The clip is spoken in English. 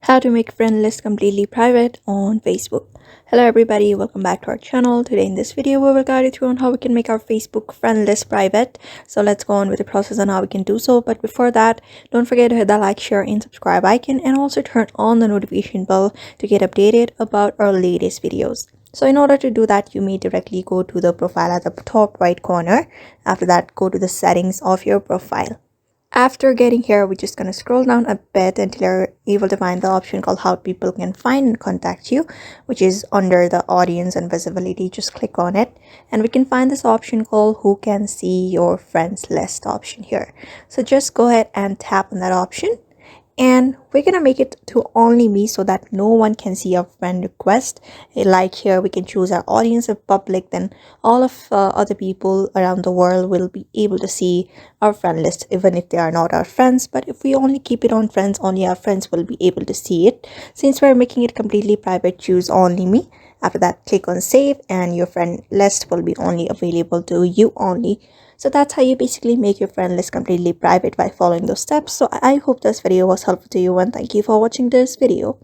How to make friend list completely private on Facebook. Hello everybody, welcome back to our channel. Today in this video we will guide you through on how we can make our Facebook friend list private. So let's go on with the process on how we can do so. But before that, don't forget to hit that like, share and subscribe icon, and also turn on the notification bell to get updated about our latest videos. So in order to do that, you may directly go to the profile at the top right corner. After that, go to the settings of your profile. After getting here, we're just going to scroll down a bit until you're able to find the option called how people can find and contact you, which is under the audience and visibility. Just click on it and we can find this option called who can see your friends list option here. So just go ahead and tap on that option, and we're gonna make it to only me so that no one can see our friend request. Like here we can choose our audience of public, then all of other people around the world will be able to see our friend list even if they are not our friends. But if we only keep it on friends, only our friends will be able to see it. Since we're making it completely private, choose only me. After that, click on save and your friend list will be only available to you only. So that's how you basically make your friend list completely private by following those steps. So I hope this video was helpful to you, and thank you for watching this video.